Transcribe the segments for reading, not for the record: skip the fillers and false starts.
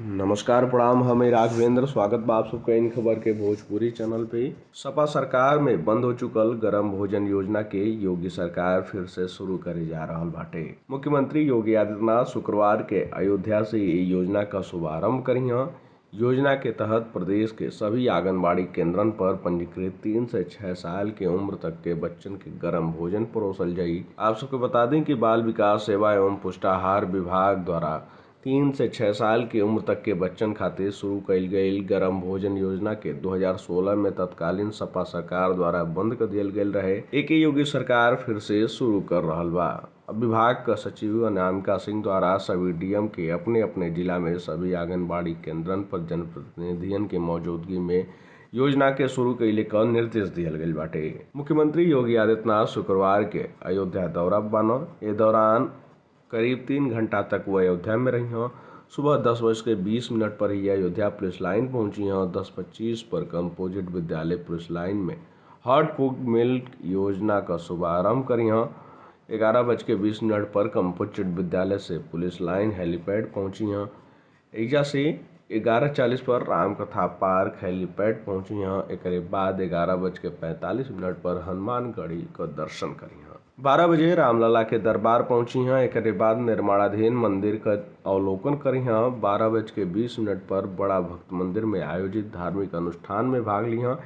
नमस्कार प्रणाम। हम राघवेंद्र स्वागत बा आप सबका इन खबर के भोजपुरी चैनल पे। सपा सरकार में बंद हो चुकल गरम भोजन योजना के योगी सरकार फिर से शुरू करे जा रहल बाटे। मुख्यमंत्री योगी आदित्यनाथ शुक्रवार के अयोध्या से ये योजना का शुभारंभ करिहं। योजना के तहत प्रदेश के सभी आंगनबाड़ी केंद्रन पर पंजीकृत 3 से 6 साल के उम्र तक के बच्चन के गरम भोजन परोसल जाई। आप सबको बता दें कि बाल विकास सेवा एवं पुष्टाहार विभाग द्वारा 3 से 6 साल की उम्र तक के बच्चन खातिर शुरू कईल गईल गरम भोजन योजना के 2016 में तत्कालीन सपा सरकार द्वारा बंद कर दियल गईल रहे। एके योगी सरकार फिर से शुरू कर रहल बा। अब विभाग का सचिव अनामिका सिंह द्वारा सभी डीएम के अपने अपने जिला में सभी आंगनबाड़ी केंद्रन पर जनप्रतिनिधियन के मौजूदगी में योजना के शुरू कईले क निर्देश दियल गईल बाटे। मुख्यमंत्री योगी आदित्यनाथ शुक्रवार के अयोध्या दौरा बान। ए दौरान करीब 3 घंटा तक वो अयोध्या में रही हैं। सुबह 10:20 पर ही अयोध्या पुलिस लाइन पहुंची हैं। 10:25 पर कंपोजिट विद्यालय पुलिस लाइन में हॉट कुक मिल्क योजना का शुभारंभ करी हैं। 11:20 पर कंपोजिट विद्यालय से पुलिस लाइन हेलीपैड पहुंची हैं। एजा से 11:40 पर रामकथा पार्क हेलीपैड पहुंची हैं। एक बाद 11:45 पर हनुमानगढ़ी का दर्शन करी हैं। 12 बजे रामलला के दरबार पहुंची हैं। एक बाद निर्माणाधीन मंदिर का अवलोकन करी हैं। 12:20 पर बड़ा भक्त मंदिर में आयोजित धार्मिक अनुष्ठान में भाग ली हैं।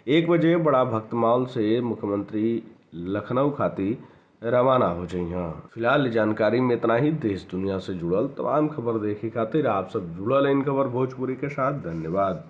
1 बजे बड़ा भक्त मॉल से मुख्यमंत्री लखनऊ खातिर रवाना हो जाई हैं। फिलहाल जानकारी में इतना ही। देश दुनिया से जुड़ल तमाम खबर देखे खातिर आप सब जुड़ल इन खबर भोजपुरी के साथ। धन्यवाद।